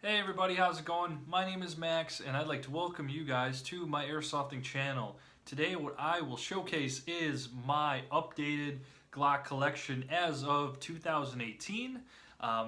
Hey everybody, how's it going? My name is Max and I'd like to welcome you guys to my airsofting channel. Today what I will showcase is my updated Glock collection as of 2018.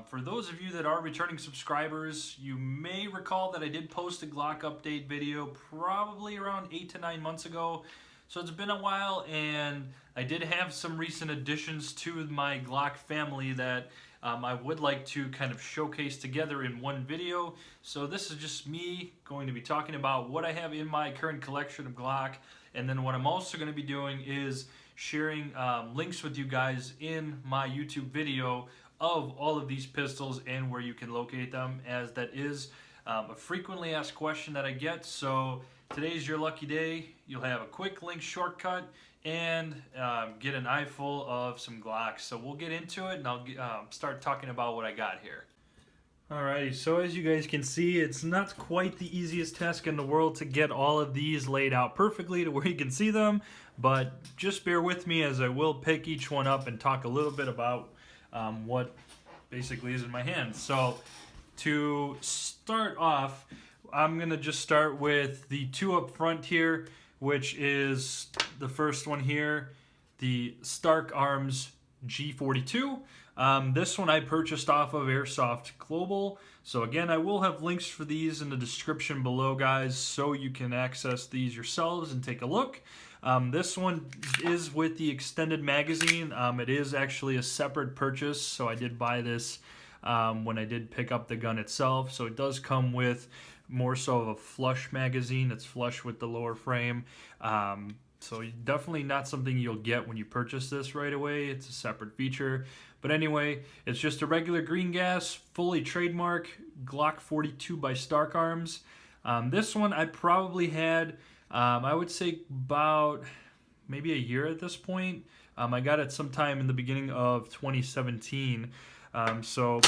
For those of you that are returning subscribers, you may recall that I did post a Glock update video probably around 8 to 9 months ago. So it's been a while, and I did have some recent additions to my Glock family that I would like to kind of showcase together in one video. So this is just me going to be talking about what I have in my current collection of Glock, and then what I'm also going to be doing is sharing links with you guys in my YouTube video of all of these pistols and where you can locate them, as that is a frequently asked question that I get. So today's your lucky day. You'll have a quick link shortcut and get an eyeful of some Glocks. So we'll get into it, and I'll start talking about what I got here. Alrighty, so as you guys can see, it's not quite the easiest task in the world to get all of these laid out perfectly to where you can see them, but just bear with me as I will pick each one up and talk a little bit about what basically is in my hand. So to start off, I'm going to just start with the two up front here, which is the first one here, the Stark Arms G42. This one I purchased off of Airsoft Global. So again, I will have links for these in the description below, guys, so you can access these yourselves and take a look. This one is with the extended magazine. It is actually a separate purchase, so I did buy this when I did pick up the gun itself. So it does come with more so of a flush magazine. It's flush with the lower frame. So definitely not something you'll get when you purchase this right away. It's a separate feature. But anyway, it's just a regular green gas, fully trademark Glock 42 by Stark Arms. This one I probably had, I would say about maybe a year at this point. I got it sometime in the beginning of 2017. So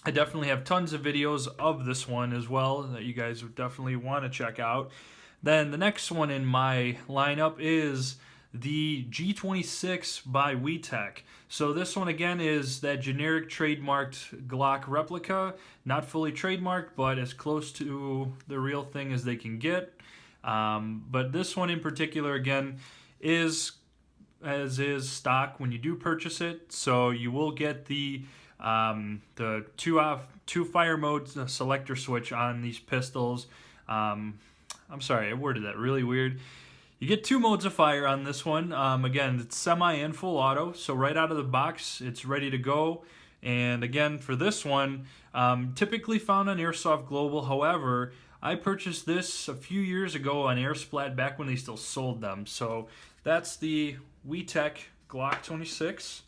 I definitely have tons of videos of this one as well that you guys would definitely want to check out. Then the next one in my lineup is the G26 by WeTech. So this one again is that generic trademarked Glock replica, not fully trademarked, but as close to the real thing as they can get. But this one in particular again is as is stock when you do purchase it. So you will get the two fire mode selector switch on these pistols. I'm sorry, I worded that really weird. You get two modes of fire on this one. Again, it's semi and full auto, so right out of the box, it's ready to go. And again, for this one, typically found on Airsoft Global. However, I purchased this a few years ago on Airsplat back when they still sold them. So that's the WeTech Glock 26.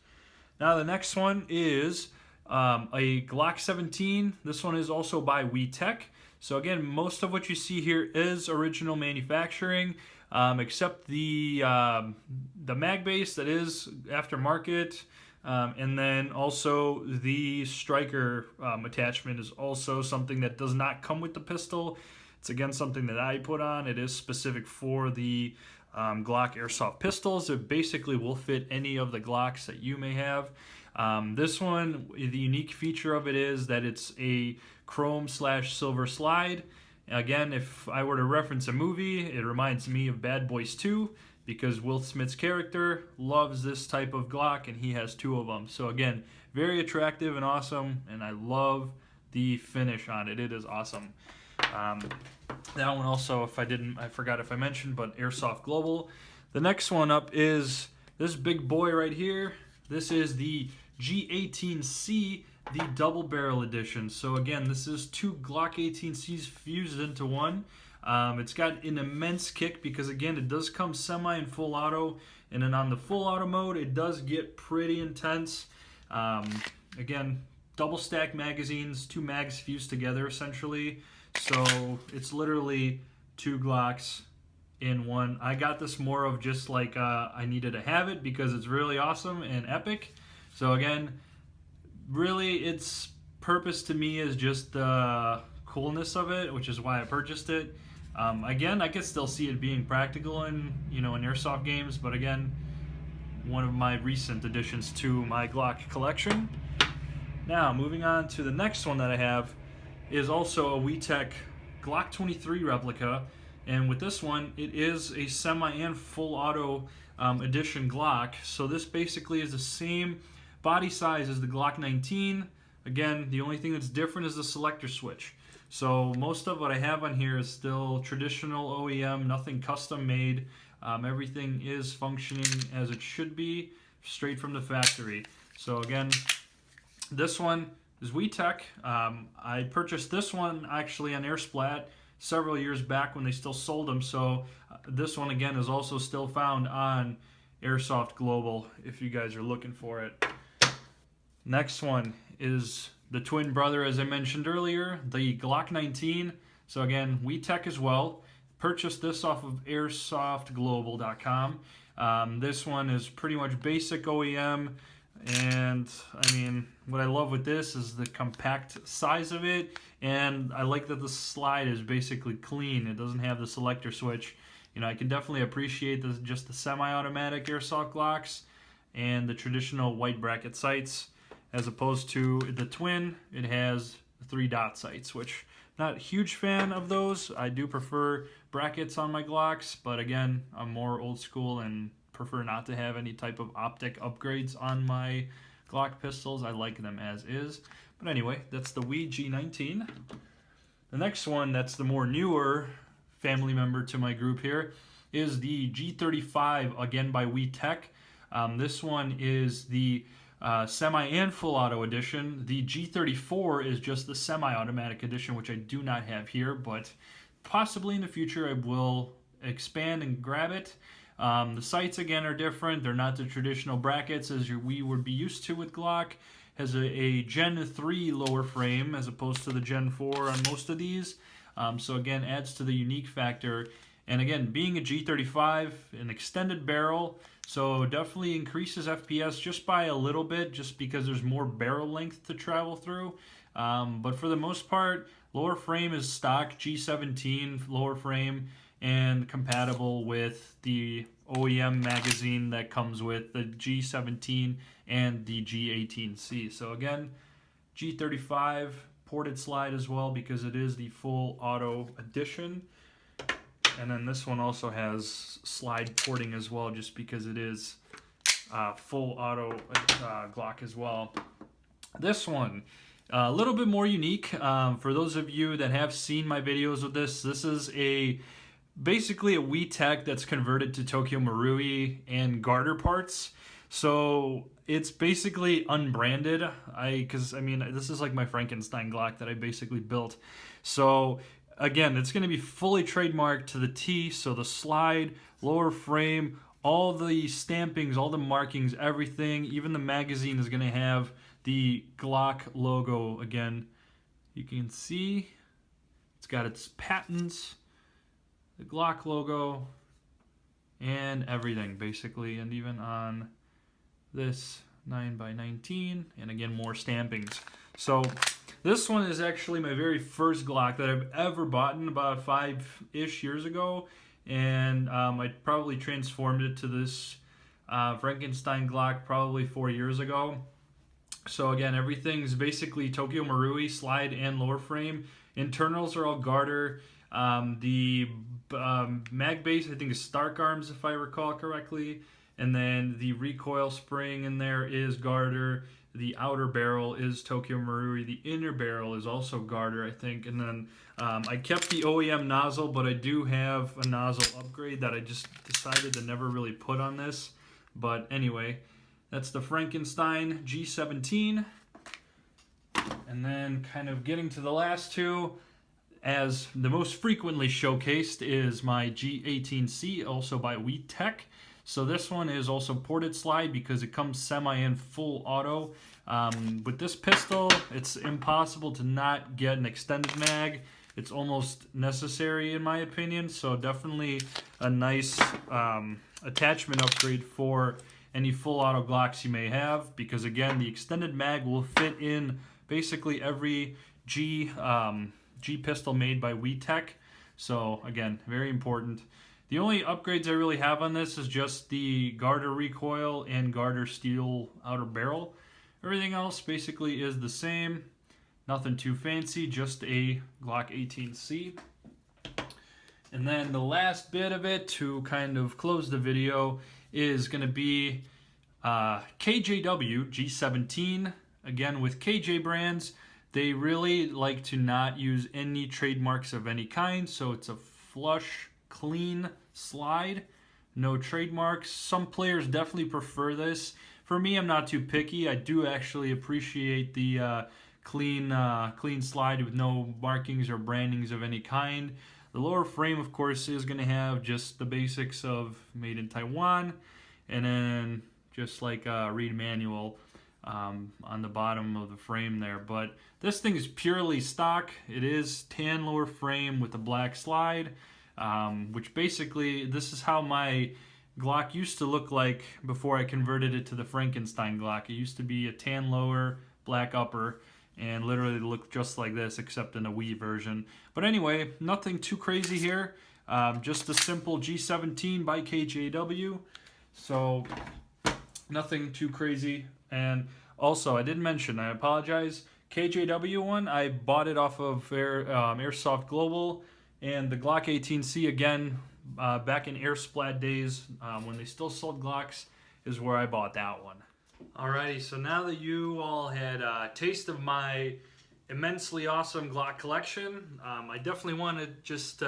Now the next one is a Glock 17. This one is also by WeTech. So again, most of what you see here is original manufacturing, except the mag base that is aftermarket, and then also the striker attachment is also something that does not come with the pistol. It's again something that I put on. It is specific for the Glock Airsoft pistols. It basically will fit any of the Glocks that you may have. This one, the unique feature of it is that it's a chrome/silver slide. Again, if I were to reference a movie, it reminds me of Bad Boys 2, because Will Smith's character loves this type of Glock, and he has two of them. So again, very attractive and awesome, and I love the finish on it. It is awesome. That one also, I forgot if I mentioned, but Airsoft Global. The next one up is this big boy right here. This is the G18C, the double barrel edition. So again, this is two Glock 18Cs fused into one. It's got an immense kick because again, it does come semi and full auto, and then on the full auto mode, it does get pretty intense. Again, double stack magazines, two mags fused together essentially. So it's literally two Glocks in one. I got this more of just like I needed to have it because it's really awesome and epic. So again, really its purpose to me is just the coolness of it, which is why I purchased it. Again, I could still see it being practical in airsoft games, but again, one of my recent additions to my Glock collection. Now, moving on to the next one that I have. is also a WeTech Glock 23 replica, and with this one, it is a semi and full auto edition Glock. So this basically is the same body size as the Glock 19. Again, the only thing that's different is the selector switch. So most of what I have on here is still traditional OEM, nothing custom made. Everything is functioning as it should be, straight from the factory. So again, this one is WeTech. I purchased this one actually on Airsplat several years back when they still sold them. So this one again is also still found on Airsoft Global if you guys are looking for it. Next one is the twin brother, as I mentioned earlier, the Glock 19. So again, WeTech as well. Purchased this off of airsoftglobal.com. This one is pretty much basic OEM, and I mean, what I love with this is the compact size of it, and I like that the slide is basically clean. It doesn't have the selector switch. You know, I can definitely appreciate just the semi-automatic Airsoft Glocks and the traditional white bracket sights, as opposed to the twin. It has 3-dot sights, which not a huge fan of those. I do prefer brackets on my Glocks, but again, I'm more old school and prefer not to have any type of optic upgrades on my Glock pistols. I like them as is. But anyway, that's the G19. The next one, that's the more newer family member to my group here, is the G35, again by WeTech. This one is the semi and full auto edition. The G34 is just the semi-automatic edition, which I do not have here, but possibly in the future I will expand and grab it. The sights again are different. They're not the traditional brackets as we would be used to with Glock. Has a Gen 3 lower frame as opposed to the Gen 4 on most of these. So again, adds to the unique factor. And again, being a G35, an extended barrel, so definitely increases FPS just by a little bit, just because there's more barrel length to travel through. But for the most part, lower frame is stock G17 lower frame and compatible with the OEM magazine that comes with the G17 and the G18C. So again, G35 ported slide as well because it is the full auto edition. And then this one also has slide porting as well, just because it is full auto Glock as well. This one, a little bit more unique. For those of you that have seen my videos with this is basically a WeTech that's converted to Tokyo Marui and garter parts. So it's basically unbranded. Because I mean, this is like my Frankenstein Glock that I basically built. So again, it's going to be fully trademarked to the T, so the slide, lower frame, all the stampings, all the markings, everything, even the magazine is going to have the Glock logo again. You can see it's got its patents, the Glock logo, and everything basically, and even on this 9x19, and again, more stampings. So this one is actually my very first Glock that I've ever bought, about 5-ish years ago, and I probably transformed it to this Frankenstein Glock probably 4 years ago. So again, everything's basically Tokyo Marui, slide and lower frame. Internals are all garter. The mag base, I think, is Stark Arms if I recall correctly, and then the recoil spring in there is garter. The outer barrel is Tokyo Marui. The inner barrel is also garter, I think. And then I kept the OEM nozzle, but I do have a nozzle upgrade that I just decided to never really put on this. But anyway, that's the Frankenstein G17. And then kind of getting to the last two, as the most frequently showcased is my G18C, also by WeTech. So this one is also ported slide because it comes semi and full auto. With this pistol, it's impossible to not get an extended mag. It's almost necessary in my opinion. So definitely a nice attachment upgrade for any full auto Glocks you may have, because again, the extended mag will fit in basically every G pistol made by WeTech. So again, very important. The only upgrades I really have on this is just the garter recoil and garter steel outer barrel. Everything else basically is the same. Nothing too fancy, just a Glock 18C. And then the last bit of it to kind of close the video is going to be KJW G17. Again, with KJ brands, they really like to not use any trademarks of any kind, so it's a flush, clean slide, no trademarks. Some players definitely prefer this. For me, I'm not too picky. I do actually appreciate the clean slide with no markings or brandings of any kind. The lower frame, of course, is going to have just the basics of made in Taiwan, and then just like a read manual on the bottom of the frame there. But this thing is purely stock. It is tan lower frame with a black slide, which basically, this is how my Glock used to look like before I converted it to the Frankenstein Glock. It used to be a tan lower, black upper, and literally looked just like this, except in a Wii version. But anyway, nothing too crazy here. Just a simple G17 by KJW. So nothing too crazy. And also, I did mention, I apologize, KJW one, I bought it off of Airsoft Global, and the Glock 18C, again, back in Air Splat days, when they still sold Glocks, is where I bought that one. Alrighty, so now that you all had a taste of my immensely awesome Glock collection, I definitely want to just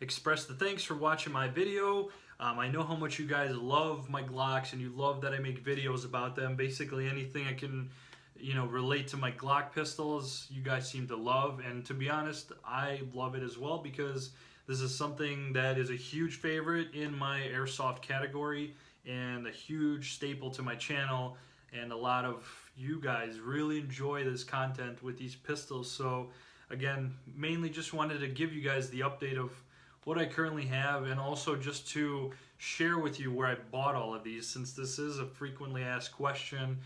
express the thanks for watching my video. I know how much you guys love my Glocks, and you love that I make videos about them. Basically anything I can, relate to my Glock pistols, you guys seem to love. And to be honest, I love it as well, because this is something that is a huge favorite in my Airsoft category and a huge staple to my channel. And a lot of you guys really enjoy this content with these pistols. So again, mainly just wanted to give you guys the update of what I currently have, and also just to share with you where I bought all of these, since this is a frequently asked question,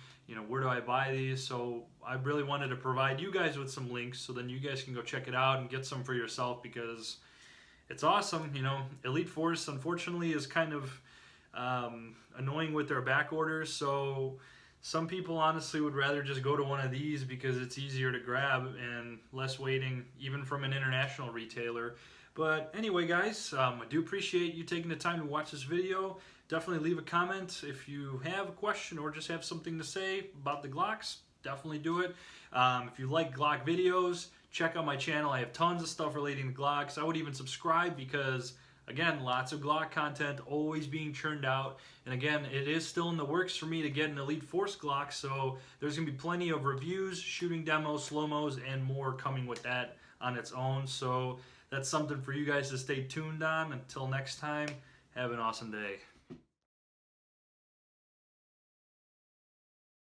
where do I buy these? So I really wanted to provide you guys with some links, so then you guys can go check it out and get some for yourself, because it's awesome. Elite Force, unfortunately, is kind of annoying with their back orders, so some people honestly would rather just go to one of these because it's easier to grab and less waiting, even from an international retailer. But anyway, guys, I do appreciate you taking the time to watch this video. Definitely leave a comment if you have a question or just have something to say about the Glocks. Definitely do it. If you like Glock videos, check out my channel. I have tons of stuff relating to Glocks. I would even subscribe because, again, lots of Glock content always being churned out. And again, it is still in the works for me to get an Elite Force Glock, so there's going to be plenty of reviews, shooting demos, slow-mos, and more coming with that on its own. So that's something for you guys to stay tuned on. Until next time, have an awesome day.